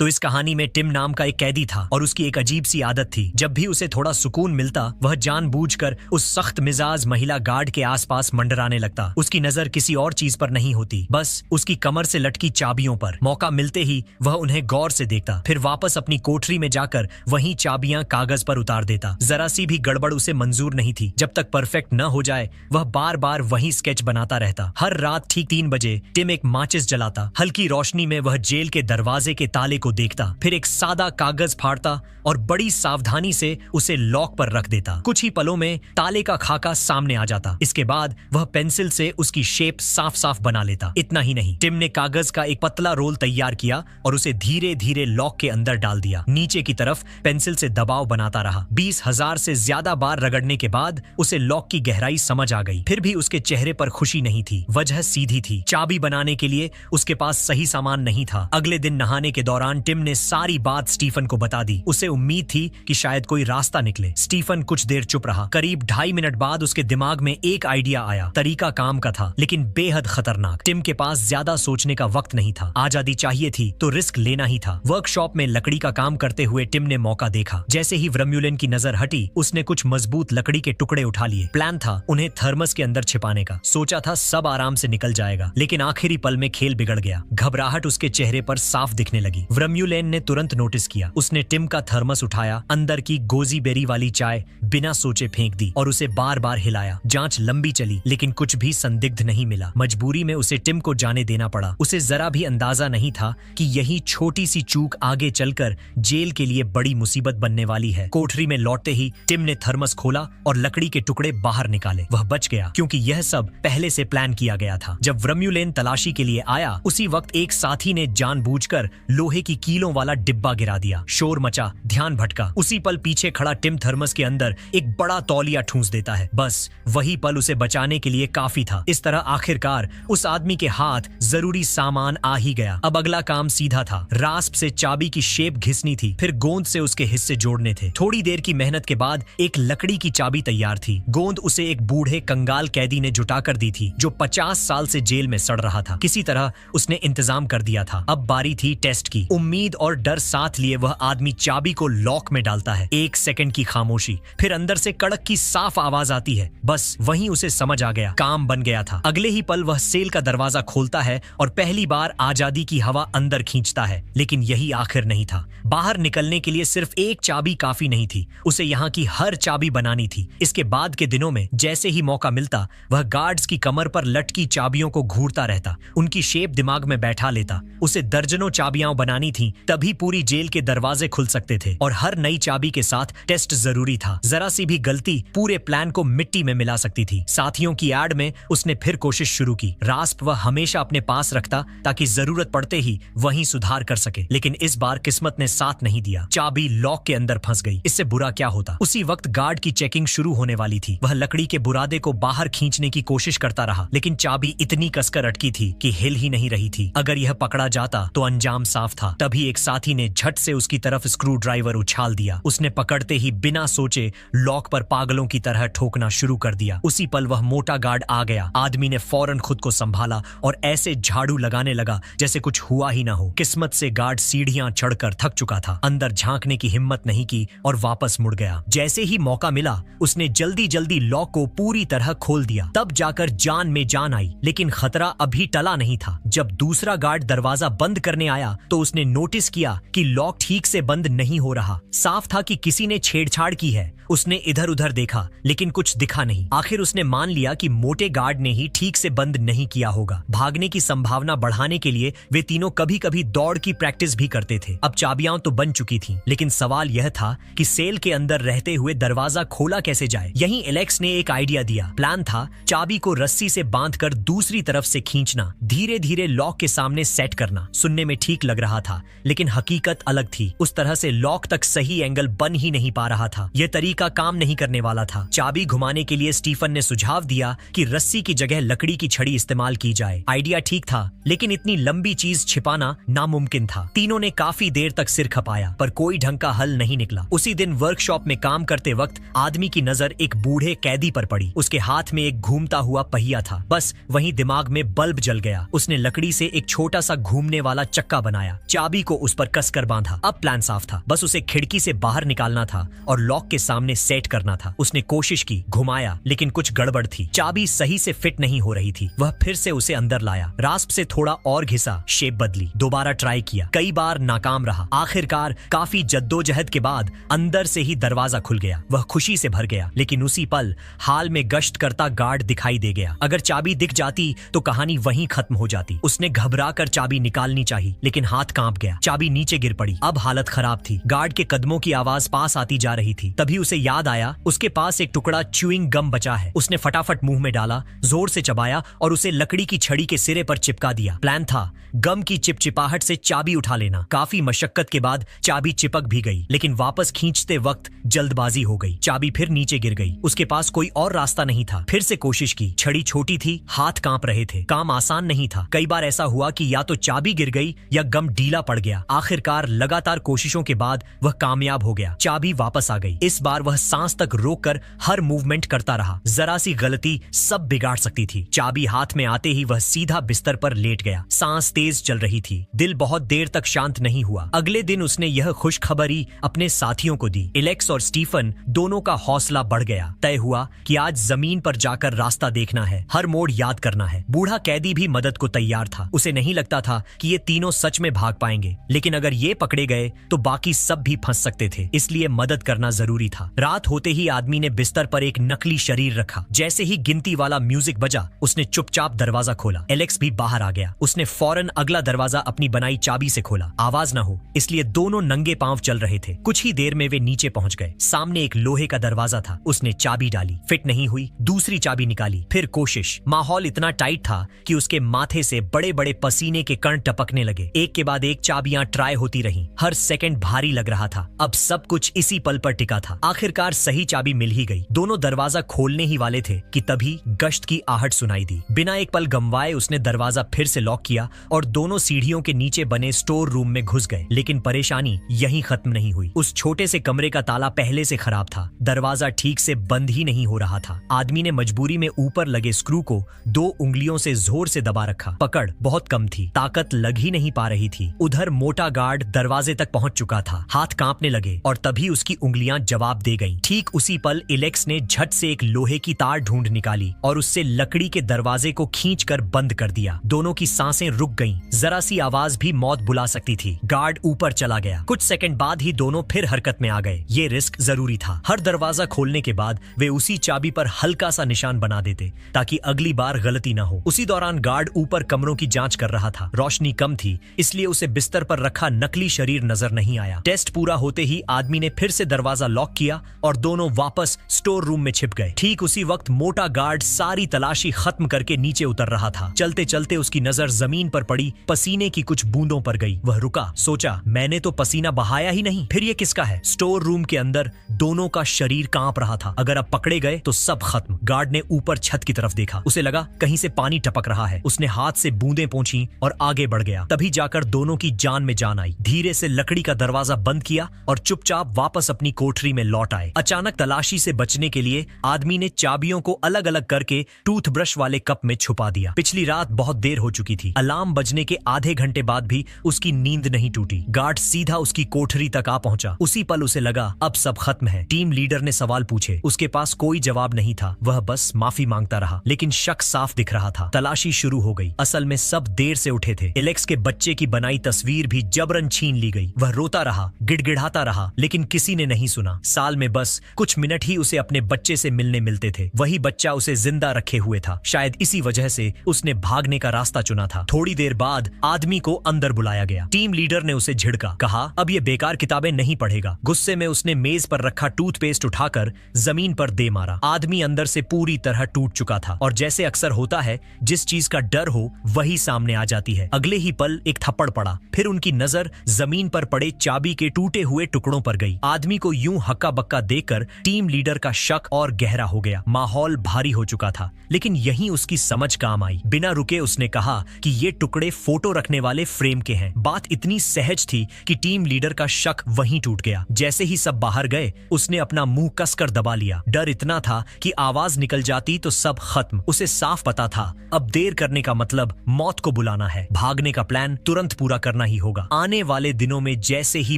तो इस कहानी में टिम नाम का एक कैदी था और उसकी एक अजीब सी आदत थी। जब भी उसे थोड़ा सुकून मिलता वह जानबूझकर उस सख्त मिजाज महिला गार्ड के आसपास मंडराने लगता। उसकी नजर किसी और चीज पर नहीं होती, बस उसकी कमर से लटकी चाबियों पर। मौका मिलते ही वह उन्हें गौर से देखता, फिर वापस अपनी कोठरी में जाकर वहीं चाबियां कागज पर उतार देता। जरा सी भी गड़बड़ उसे मंजूर नहीं थी। जब तक परफेक्ट न हो जाए वह बार बार वही स्केच बनाता रहता। हर रात ठीक 3 बजे टिम एक माचिस जलाता। हल्की रोशनी में वह जेल के दरवाजे के ताले को देखता, फिर एक सादा कागज फाड़ता और बड़ी सावधानी से उसे लॉक पर रख देता। कुछ ही पलों में ताले का खाका सामने आ जाता। इसके बाद वह पेंसिल से उसकी शेप साफ साफ बना लेता। इतना ही नहीं, टिम ने कागज का एक पतला रोल तैयार किया और उसे धीरे धीरे लॉक के अंदर डाल दिया। नीचे की तरफ पेंसिल से दबाव बनाता रहा। 20,000 से ज्यादा बार रगड़ने के बाद उसे लॉक की गहराई समझ आ गई। फिर भी उसके चेहरे पर खुशी नहीं थी। वजह सीधी थी, चाबी बनाने के लिए उसके पास सही सामान नहीं था। अगले दिन नहाने के दौरान टिम ने सारी बात स्टीफन को बता दी। उसे उम्मीद थी कि शायद कोई रास्ता निकले। स्टीफन कुछ देर चुप रहा। करीब 2.5 मिनट बाद उसके दिमाग में एक आइडिया आया। तरीका काम का था लेकिन बेहद खतरनाक। टिम के पास ज्यादा सोचने का वक्त नहीं था। आजादी चाहिए थी तो रिस्क लेना ही था। वर्कशॉप में लकड़ी का काम करते हुए टिम ने मौका देखा। जैसे ही वर्म्युलेन की नजर हटी उसने कुछ मजबूत लकड़ी के टुकड़े उठा लिए। प्लान था उन्हें थर्मस के अंदर छिपाने का। सोचा था सब आराम से निकल जाएगा, लेकिन आखिरी पल में खेल बिगड़ गया। घबराहट उसके चेहरे पर साफ दिखने लगी। वर्म्युलेन ने तुरंत नोटिस किया। उसने टिम का थर्मस उठाया, अंदर की गोजी बेरी वाली चाय बिना सोचे फेंक दी और उसे बार बार हिलाया। जांच लंबी चली लेकिन कुछ भी संदिग्ध नहीं मिला। मजबूरी में उसे टिम को जाने देना पड़ा। उसे जरा भी अंदाजा नहीं था कि यही छोटी सी चूक आगे चलकर जेल के लिए बड़ी मुसीबत बनने वाली है। कोठरी में लौटते ही टिम ने थर्मस खोला और लकड़ी के टुकड़े बाहर निकाले। वह बच गया क्योंकि यह सब पहले से प्लान किया गया था। जब वर्म्युलेन तलाशी के लिए आया उसी वक्त एक साथी ने जानबूझकर लोहे की कीलों वाला डिब्बा गिरा दिया। शोर मचा, ध्यान भटका। उसी पल पीछे खड़ा टिम थर्मस के अंदर एक बड़ा तौलिया ठूंस देता है। बस वही पल उसे बचाने के लिए काफी था। इस तरह आखिरकार उस आदमी के हाथ जरूरी सामान आ ही गया। अब अगला काम सीधा था। रास्प से चाबी की शेप घिसनी थी, फिर गोंद से उसके हिस्से जोड़ने थे। थोड़ी देर की मेहनत के बाद एक लकड़ी की चाबी तैयार थी। गोंद उसे एक बूढ़े कंगाल कैदी ने जुटा कर दी थी जो 50 साल से जेल में सड़ रहा था। किसी तरह उसने इंतजाम कर दिया था। अब बारी थी टेस्ट की। उम्मीद और डर साथ लिए वह आदमी चाबी को लॉक में डालता है। 1 सेकंड की खामोशी, फिर अंदर से कड़क की साफ आवाज आती है। बस वहीं उसे समझ आ गया, काम बन गया था। अगले ही पल वह सेल का दरवाजा खोलता है और पहली बार आजादी की हवा अंदर खींचता है। लेकिन यही आखिर नहीं था। बाहर निकलने के लिए सिर्फ एक चाबी काफी नहीं थी, उसे यहाँ की हर चाबी बनानी थी। इसके बाद के दिनों में जैसे ही मौका मिलता वह गार्ड्स की कमर पर लटकी चाबियों को घूरता रहता, उनकी शेप दिमाग में बैठा लेता। उसे दर्जनों चाबियां बनानी थी, तभी पूरी जेल के दरवाजे खुल सकते थे। और हर नई चाबी के साथ टेस्ट जरूरी था। जरा सी भी गलती पूरे प्लान को मिट्टी में मिला सकती थी। साथियों की एड में उसने फिर कोशिश शुरू की। रास्प वह हमेशा अपने पास रखता ताकि जरूरत पड़ते ही वहीं सुधार कर सके। लेकिन इस बार किस्मत ने साथ नहीं दिया। चाबी लॉक के अंदर फंस गई। इससे बुरा क्या होता। उसी वक्त गार्ड की चेकिंग शुरू होने वाली थी। वह लकड़ी के बुरादे को बाहर खींचने की कोशिश करता रहा, लेकिन चाबी इतनी कसकर अटकी थी कि हिल ही नहीं रही थी। अगर यह पकड़ा जाता तो अंजाम साफ था। तभी एक साथी ने झट से उसकी तरफ स्क्रू ड्राइवर उछाल दिया। उसने पकड़ते ही बिना सोचे लॉक पर पागलों की तरह ठोकना शुरू कर दिया। उसी पल वह मोटा गार्ड आ गया। आदमी ने फौरन खुद को संभाला और ऐसे झाड़ू लगाने लगा जैसे कुछ हुआ ही ना हो। किस्मत से गार्ड सीढ़ियां चढ़कर थक चुका था। अंदर झांकने की हिम्मत नहीं की और वापस मुड़ गया। जैसे ही मौका मिला उसने जल्दी जल्दी लॉक को पूरी तरह खोल दिया। तब जाकर जान में जान आई। लेकिन खतरा अभी टला नहीं था। जब दूसरा गार्ड दरवाजा बंद करने आया तो उसने नोटिस किया कि लॉक ठीक से बंद नहीं हो रहा। साफ था कि किसी ने छेड़छाड़ की है। उसने इधर उधर देखा लेकिन कुछ दिखा नहीं। आखिर उसने मान लिया कि मोटे गार्ड ने ही ठीक से बंद नहीं किया होगा। भागने की संभावना बढ़ाने के लिए वे तीनों कभी कभी दौड़ की प्रैक्टिस भी करते थे। अब चाबियां तो बन चुकी थीं, लेकिन सवाल यह था कि सेल के अंदर रहते हुए दरवाजा खोला कैसे जाए। यहीं एलेक्स ने एक आइडिया दिया। प्लान था चाबी को रस्सी से बांधकर दूसरी तरफ से खींचना, धीरे धीरे लॉक के सामने सेट करना। सुनने में ठीक लग रहा था लेकिन हकीकत अलग थी। उस तरह से लॉक तक सही एंगल बन ही नहीं पा रहा था। यह तरीका काम नहीं करने वाला था। चाबी घुमाने के लिए स्टीफन ने सुझाव दिया कि रस्सी की जगह लकड़ी की छड़ी इस्तेमाल की जाए। आइडिया ठीक था लेकिन इतनी लंबी चीज छिपाना नामुमकिन था। तीनों ने काफी देर तक सिर खपाया पर कोई ढंग का हल नहीं निकला। उसी दिन वर्कशॉप में काम करते वक्त आदमी की नजर एक बूढ़े कैदी पर पड़ी। उसके हाथ में एक घूमता हुआ पहिया था। बस वहीं दिमाग में बल्ब जल गया। उसने लकड़ी से एक छोटा सा घूमने वाला चक्का बनाया। चाबी चाबी को उस पर कसकर बांधा। अब प्लान साफ था, बस उसे खिड़की से बाहर निकालना था और लॉक के सामने सेट करना था। उसने कोशिश की, घुमाया, लेकिन कुछ गड़बड़ थी। चाबी सही से फिट नहीं हो रही थी। वह फिर से उसे अंदर लाया, रास्प से थोड़ा और घिसा, शेप बदली, दोबारा ट्राई किया, कई बार नाकाम रहा। आखिरकार काफी जद्दोजहद के बाद अंदर से ही दरवाजा खुल गया। वह खुशी से भर गया, लेकिन उसी पल हाल में गश्त करता गार्ड दिखाई दे गया। अगर चाबी दिख जाती तो कहानी वहीं खत्म हो जाती। उसने घबरा कर चाबी निकालनी चाहिए, लेकिन हाथ कांप गया। चाबी नीचे गिर पड़ी। अब हालत खराब थी। गार्ड के कदमों की आवाज पास आती जा रही थी। तभी उसे याद आया उसके पास एक टुकड़ा च्यूइंग गम बचा है। उसने फटाफट मुंह में डाला, जोर से चबाया और उसे लकड़ी की छड़ी के सिरे पर चिपका दिया। प्लान था गम की चिपचिपाहट से चाबी उठा लेना। काफी मशक्कत के बाद चाबी चिपक भी गई, लेकिन वापस खींचते वक्त जल्दबाजी हो गई। चाबी फिर नीचे गिर गई। उसके पास कोई और रास्ता नहीं था। फिर से कोशिश की। छड़ी छोटी थी, हाथ कांप रहे थे। काम आसान नहीं था। कई बार ऐसा हुआ कि या तो चाबी गिर गई या गम ढीला पड़ गया। आखिरकार लगातार कोशिशों के बाद वह कामयाब हो गया। चाबी वापस आ गई। इस बार वह सांस तक रोककर हर मूवमेंट करता रहा। जरा सी गलती सब बिगाड़ सकती थी। चाबी हाथ में आते ही वह सीधा बिस्तर पर लेट गया। सांस तेज चल रही थी। दिल बहुत देर तक शांत नहीं हुआ। अगले दिन उसने यह खुशखबरी अपने साथियों को दी। एलेक्स और स्टीफन दोनों का हौसला बढ़ गया। तय हुआ कि आज जमीन पर जाकर रास्ता देखना है, हर मोड़ याद करना है। बूढ़ा कैदी भी मदद को तैयार था। उसे नहीं लगता था कि ये तीनों सच में भाग पाएंगे, लेकिन अगर ये पकड़े गए तो बाकी सब भी फंस सकते थे, इसलिए मदद करना जरूरी था। रात होते ही आदमी ने बिस्तर पर एक नकली शरीर रखा। जैसे ही गिनती वाला म्यूजिक बजा, उसने चुपचाप दरवाजा खोला। एलेक्स भी बाहर आ गया। उसने फौरन अगला दरवाजा अपनी बनाई चाबी से खोला। आवाज न हो इसलिए दोनों नंगे पांव चल रहे थे। कुछ ही देर में वे नीचे पहुंच गए। सामने एक लोहे का दरवाजा था। उसने चाबी डाली, फिट नहीं हुई। दूसरी चाबी निकाली, फिर कोशिश। माहौल इतना टाइट था कि उसके माथे से बड़े बड़े पसीने के कण टपकने लगे। एक के बाद एक चाबियां ट्राई होती रहीं। हर सेकंड भारी लग रहा था। अब सब कुछ इसी पल पर टिका था। आखिरकार सही चाबी मिल ही गई। दोनों दरवाजा खोलने ही वाले थे कि तभी गश्त की आहट सुनाई दी। बिना एक पल गंवाए उसने दरवाजा फिर से लॉक किया और दोनों सीढ़ियों के नीचे बने स्टोर रूम में घुस गए। लेकिन परेशानी यहीं खत्म नहीं हुई। उस छोटे से कमरे का ताला पहले से खराब था। दरवाजा ठीक से बंद ही नहीं हो रहा था। आदमी ने मजबूरी में ऊपर लगे स्क्रू को 2 उंगलियों से जोर से दबा रखा। पकड़ बहुत कम थी, ताकत लग ही नहीं पा रही थी। उधर मोटा गार्ड दरवाजे तक पहुंच चुका था। हाथ कांपने लगे और तभी उसकी उंगलियां जवाब दे गईं। ठीक उसी पल एलेक्स ने झट से एक लोहे की तार ढूंढ निकाली और उससे लकड़ी के दरवाजे को खींचकर बंद कर दिया। दोनों की सांसें रुक गईं। जरा सी आवाज भी मौत बुला सकती थी। गार्ड ऊपर चला गया। कुछ सेकंड बाद ही दोनों फिर हरकत में आ गए। ये रिस्क जरूरी था। हर दरवाजा खोलने के बाद वे उसी चाबी पर हल्का सा निशान बना देते ताकि अगली बार गलती न हो। उसी दौरान गार्ड ऊपर कमरों की जांच कर रहा था। रोशनी कम थी, इसलिए उसे बिस्तर पर रखा नकली शरीर नजर नहीं आया। टेस्ट पूरा होते ही आदमी ने फिर से दरवाजा लॉक किया और दोनों वापस स्टोर रूम में छिप गए। ठीक उसी वक्त मोटा गार्ड सारी तलाशी खत्म करके नीचे उतर रहा था। चलते चलते उसकी नजर जमीन पर पड़ी पसीने की कुछ बूंदों पर गई। वह रुका, सोचा मैंने तो पसीना बहाया ही नहीं, फिर ये किसका है? स्टोर रूम के अंदर दोनों का शरीर कांप रहा था। अगर अब पकड़े गए तो सब खत्म। गार्ड ने ऊपर छत की तरफ देखा। उसे लगा कहीं से पानी टपक रहा है। उसने हाथ से बूंदें पोंछी और आगे बढ़ गया। तभी जाकर दोनों की जान में जान आई। धीरे से लकड़ी का दरवाजा बंद किया और चुपचाप वापस अपनी कोठरी में लौट आए। अचानक तलाशी से बचने के लिए आदमी ने चाबियों को अलग अलग करके टूथब्रश वाले कप में छुपा दिया। पिछली रात बहुत देर हो चुकी थी। अलार्म बजने के आधे घंटे बाद भी उसकी नींद नहीं टूटी। गार्ड सीधा उसकी कोठरी तक आ पहुंचा। उसी पल उसे लगा अब सब खत्म है। टीम लीडर ने सवाल पूछे। उसके पास कोई जवाब नहीं था। वह बस माफी मांगता रहा, लेकिन शक साफ दिख रहा था। तलाशी शुरू हो गई। असल में सब देर से उठे थे। एलेक्स के बच्चे की बनाई तस्वीर भी जबरन छीन ली गई। वह रोता रहा, गिड़गिड़ाता रहा, लेकिन किसी ने नहीं सुना। साल में बस कुछ मिनट ही उसे अपने बच्चे से मिलने मिलते थे। वही बच्चा उसे जिंदा रखे हुए था। शायद इसी वजह से उसने भागने का रास्ता चुना था। थोड़ी देर बाद आदमी को अंदर बुलाया गया। टीम लीडर ने उसे झिड़का, कहा अब ये बेकार किताबें नहीं पढ़ेगा। गुस्से में उसने मेज पर रखा टूथपेस्ट उठाकर जमीन पर दे मारा। आदमी अंदर से पूरी तरह टूट चुका था और जैसे अक्सर होता है, जिस चीज का डर हो वही सामने आ जाती है। अगले ही पल एक थप्पड़ पड़ा। फिर उनकी नजर जमीन पर पड़े चाबी के टूटे हुए टुकड़ों पर गई। आदमी को यूं हक्का बक्का देखकर टीम लीडर का शक और गहरा हो गया। माहौल भारी हो चुका था, लेकिन यहीं उसकी समझ काम आई। बिना रुके उसने कहा कि ये टुकड़े फोटो रखने वाले फ्रेम के हैं। बात इतनी सहज थी कि टीम लीडर का शक वहीं टूट गया। जैसे ही सब बाहर गए, उसने अपना मुंह कसकर दबा लिया। डर इतना था कि आवाज निकल जाती तो सब खत्म। उसे साफ पता था अब देर करने का मतलब मौत को बुलाना है। भागने का प्लान तुरंत पूरा करना करना ही होगा। आने वाले दिनों में जैसे ही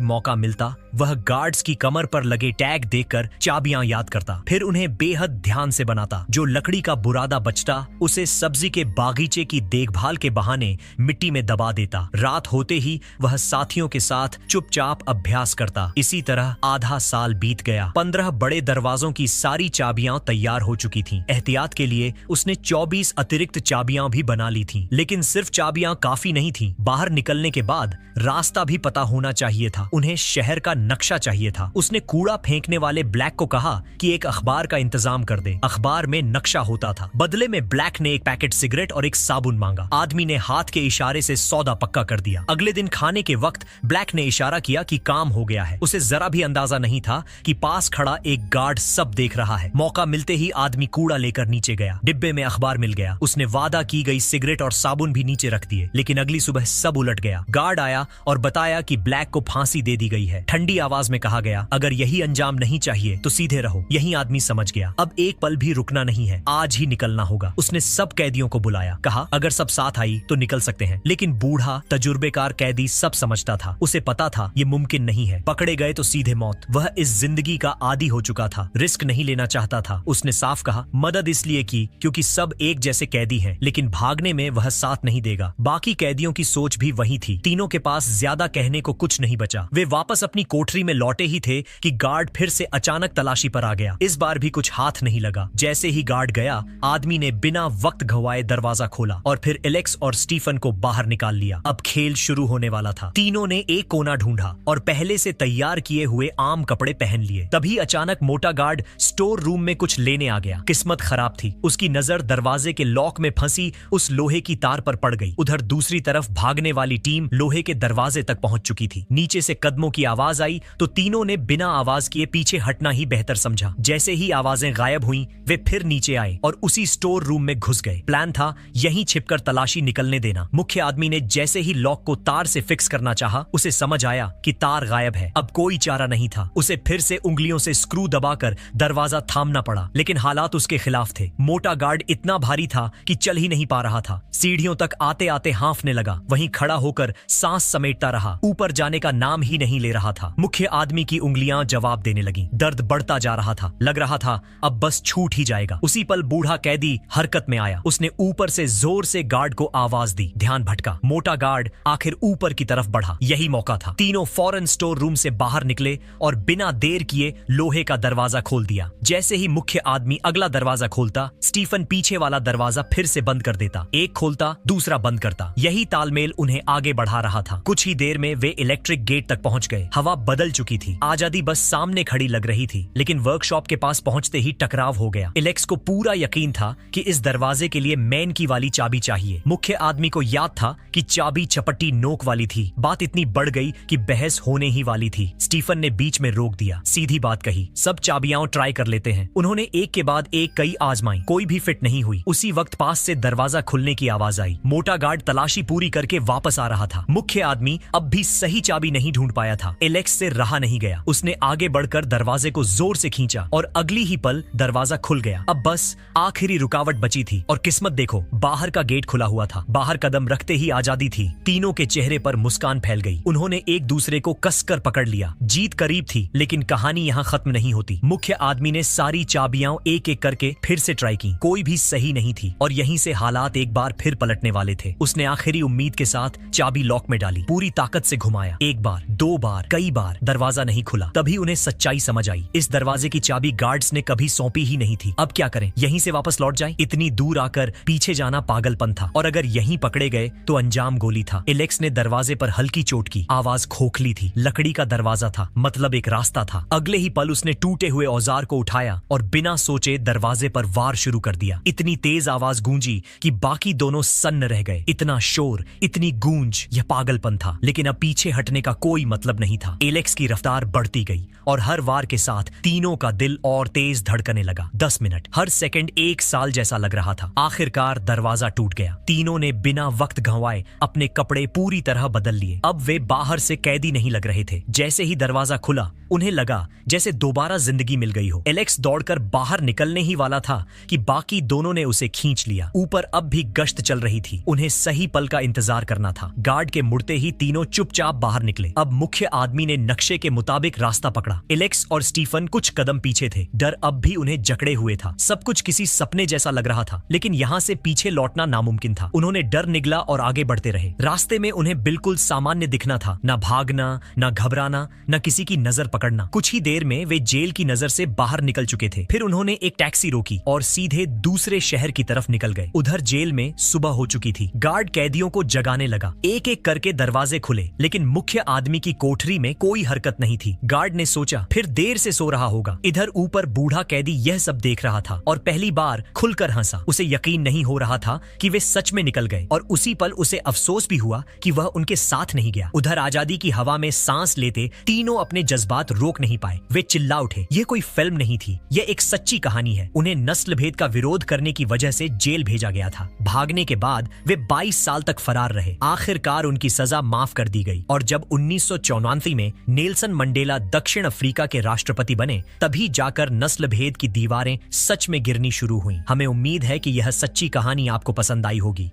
मौका मिलता वह गार्ड्स की कमर पर लगे टैग देखकर चाबियां याद करता, फिर उन्हें बेहद ध्यान से बनाता। जो लकड़ी का बुरादा बचता उसे सब्जी के बागीचे की देखभाल के बहाने मिट्टी में दबा देता। रात होते ही वह साथियों के साथ चुपचाप अभ्यास करता। इसी तरह आधा साल बीत गया। 15 बड़े दरवाजों की सारी चाबियां तैयार हो चुकी थीं। एहतियात के लिए उसने 24 अतिरिक्त चाबियां भी बना ली थीं। लेकिन सिर्फ चाबियां काफी नहीं थीं। बाहर निकलने के बाद रास्ता भी पता होना चाहिए था। उन्हें शहर का नक्शा चाहिए था। उसने कूड़ा फेंकने वाले ब्लैक को कहा कि एक अखबार का इंतजाम कर दे। अखबार में नक्शा होता था। बदले में ब्लैक ने एक पैकेट सिगरेट और एक साबुन मांगा। आदमी ने हाथ के इशारे से सौदा पक्का कर दिया। अगले दिन खाने के वक्त ब्लैक ने इशारा किया कि काम हो गया है। उसे जरा भी अंदाजा नहीं था कि पास खड़ा एक गार्ड सब देख रहा है। मौका मिलते ही आदमी कूड़ा लेकर नीचे गया। डिब्बे में अखबार मिल गया। उसने वादा की गई सिगरेट और साबुन भी नीचे रख दिए। लेकिन अगली सुबह सब उलट गया। गार्ड आया और बताया कि ब्लैक को फांसी दे दी गई है। ठंडी आवाज में कहा गया, अगर यही अंजाम नहीं चाहिए तो सीधे रहो। यही आदमी समझ गया, अब एक पल भी रुकना नहीं है, आज ही निकलना होगा। उसने सब कैदियों को बुलाया। कहा अगर सब साथ आई तो निकल सकते हैं। लेकिन बूढ़ा तजुर्बेकार कैदी सब समझता था। उसे पता था ये मुमकिन नहीं है। पकड़े गए तो सीधे मौत। वह इस जिंदगी का आदी हो चुका था। रिस्क नहीं लेना चाहता था। उसने साफ कहा, मदद इसलिए की क्योंकि सब एक जैसे कैदी हैं, लेकिन भागने में वह साथ नहीं देगा। बाकी कैदियों की सोच भी वही थी। तीनों के पास ज्यादा कहने को कुछ नहीं बचा। वे वापस अपनी कोठरी में लौटे ही थे कि गार्ड फिर से अचानक तलाशी पर आ गया। इस बार भी कुछ हाथ नहीं लगा। जैसे ही गार्ड गया, आदमी ने बिना वक्त गंवाए दरवाजा खोला और फिर एलेक्स और स्टीफन को बाहर निकाल लिया। अब खेल शुरू होने वाला था। तीनों ने एक कोना ढूंढा और पहले से तैयार किए हुए आम कपड़े पहन लिए। तभी अचानक मोटा गार्ड स्टोर रूम में कुछ लेने आ गया। किस्मत खराब थी। उसकी नजर दरवाजे के लॉक में फंसी उस लोहे की तार पर पड़ गई। उधर दूसरी तरफ भागने वाली टीम लोहे के दरवाजे तक पहुंच चुकी थी। नीचे से कदमों की आवाज आई तो तीनों ने बिना आवाज किए पीछे हटना ही बेहतर समझा। जैसे ही आवाजें गायब हुईं, वे फिर नीचे आए और उसी स्टोर रूम में घुस गए। प्लान था यहीं छिपकर तलाशी निकलने देना। मुख्य आदमी ने जैसे ही लॉक को तार से फिक्स करना चाहा, उसे समझ आया कि तार गायब है। अब कोई चारा नहीं था। उसे फिर से उंगलियों से स्क्रू दबाकर दरवाजा थामना पड़ा। लेकिन हालात उसके खिलाफ थे। मोटा गार्ड इतना भारी था कि चल ही नहीं पा रहा था। सीढ़ियों तक आते आते हांफने लगा। वहीं खड़ा होकर सांस समेटता रहा। ऊपर जाने का नाम ही नहीं ले रहा था। मुख्य आदमी की उंगलियां जवाब देने लगी। दर्द बढ़ता जा रहा था। लग रहा था अब बस छूट ही जाएगा। उसी पल बूढ़ा कैदी हरकत में आया। उसने ऊपर से जोर से गार्ड को आवाज दी। ध्यान भटका। मोटा गार्ड आखिर ऊपर की तरफ बढ़ा। यही मौका था। तीनों फौरन स्टोर रूम से बाहर निकले और बिना देर किए लोहे का दरवाजा खोल दिया। जैसे ही मुख्य आदमी अगला दरवाजा खोलता, स्टीफन पीछे वाला दरवाजा फिर से बंद कर देता। एक खोलता, दूसरा बंद करता। यही तालमेल उन्हें आगे बढ़ा रहा था। कुछ ही देर में वे इलेक्ट्रिक गेट तक पहुंच गए। हवा बदल चुकी थी। आजादी बस सामने खड़ी लग रही थी। लेकिन वर्कशॉप के पास पहुंचते ही टकराव हो गया। एलेक्स को पूरा यकीन था कि इस दरवाजे के लिए मैन की वाली चाबी चाहिए। मुख्य आदमी को याद था कि चाबी चपट्टी नोक वाली थी। बात इतनी बढ़ गई कि बहस होने ही वाली थी। स्टीफन ने बीच में रोक दिया। सीधी बात कही, सब चाबियां ट्राई कर लेते हैं। उन्होंने एक के बाद एक कई आजमाई। कोई भी फिट नहीं हुई। उसी वक्त पास से दरवाजा खुलने की आवाज आई। मोटा गार्ड तलाशी पूरी करके वापस आ रहा था। मुख्य आदमी अब भी सही चाबी नहीं ढूंढ पाया था। एलेक्स से रहा नहीं गया। उसने आगे बढ़कर दरवाजे को जोर से खींचा और अगली ही पल दरवाजा खुल गया। अब बस आखिरी रुकावट बची थी और किस्मत देखो, बाहर का गेट खुला हुआ था। बाहर कदम रखते ही आजादी थी। तीनों के चेहरे पर मुस्कान फैल गई। उन्होंने एक दूसरे को कसकर पकड़ लिया। जीत करीब थी, लेकिन कहानी यहाँ खत्म नहीं होती। मुख्य आदमी ने सारी चाबियां एक एक करके फिर से ट्राई की। कोई भी सही नहीं थी और यहीं से हालात एक बार फिर पलटने वाले थे। उसने आखिरी उम्मीद के साथ चाबी लॉक में डाली। पूरी ताकत से घुमाया। एक बार, दो बार, कई बार दरवाजा नहीं खुला। तभी उन्हें सच्चाई समझ आई। इस दरवाजे की चाबी गार्ड्स ने कभी सौंपी ही नहीं थी। अब क्या करें? यहीं से वापस लौट जाएं? इतनी दूर आकर पीछे जाना पागलपन था और अगर यहीं पकड़े गए तो अंजाम गोली था। एलेक्स ने दरवाजे पर हल्की चोट की। आवाज खोखली थी। लकड़ी का दरवाजा था, मतलब एक रास्ता था। अगले ही पल उसने टूटे हुए औजार को उठाया और बिना सोचे दरवाजे पर वार शुरू कर दिया। इतनी तेज आवाज गूंजी कि बाकी दोनों सन्न रह गए। इतना शोर, इतनी गूंज, यह पागलपन था। लेकिन अब पीछे हटने का कोई मतलब नहीं था। एलेक्स की रफ्तार बढ़ती गई और हर वार के साथ तीनों का दिल और तेज धड़कने लगा। 10 मिनट, हर सेकंड एक साल जैसा लग रहा था। आखिरकार दरवाजा टूट गया। तीनों ने बिना वक्त गंवाए अपने कपड़े पूरी तरह बदल लिए। अब वे बाहर से कैदी नहीं लग रहे थे। जैसे ही दरवाजा खुला, उन्हें लगा जैसे दोबारा जिंदगी मिल गई हो। एलेक्स दौड़कर बाहर निकलने ही वाला था कि बाकी दोनों ने उसे खींच लिया। ऊपर अब भी गश्त चल रही थी। उन्हें सही पल का इंतजार करना था। गार्ड के मुड़ते ही तीनों चुपचाप बाहर निकले। अब मुख्य आदमी ने नक्शे के मुताबिक रास्ता पकड़ा। एलेक्स और स्टीफन कुछ कदम पीछे थे। डर अब भी उन्हें जकड़े हुए था। सब कुछ किसी सपने जैसा लग रहा था, लेकिन यहाँ से पीछे लौटना नामुमकिन था। उन्होंने डर निगला और आगे बढ़ते रहे। रास्ते में उन्हें बिल्कुल सामान्य दिखना था, न भागना, न घबराना, न किसी की नजर पकड़ना। कुछ ही देर में वे जेल की नजर से बाहर निकल चुके थे। फिर उन्होंने एक टैक्सी रोकी और सीधे दूसरे शहर की तरफ निकल गए। उधर जेल में सुबह हो चुकी थी। गार्ड कैदियों को जगाने लगा। एक एक करके दरवाजे खुले, लेकिन मुख्य आदमी की कोठरी में कोई हरकत नहीं थी। गार्ड ने सोचा फिर देर से सो रहा होगा। इधर ऊपर बूढ़ा कैदी यह सब देख रहा था और पहली बार खुलकर हंसा। उसे यकीन नहीं हो रहा था कि वे सच में निकल गए, और उसी पल उसे अफसोस भी हुआ कि वह उनके साथ नहीं गया। उधर आजादी की हवा में सांस लेते तीनों अपने जज्बात रोक नहीं पाए। वे चिल्ला उठे, यह कोई फिल्म नहीं थी, यह एक सच्ची कहानी है। उन्हें नस्ल भेद का विरोध करने की वजह से जेल भेजा गया था। भागने के बाद वे 22 साल तक फरार रहे। आखिरकार उनकी सजा माफ कर दी गई, और जब 1994 में नेल्सन मंडेला दक्षिण अफ्रीका के राष्ट्रपति बने, तभी जाकर नस्ल भेद की दीवारें सच में गिरनी शुरू हुईं। हमें उम्मीद है कि यह सच्ची कहानी आपको पसंद आई होगी।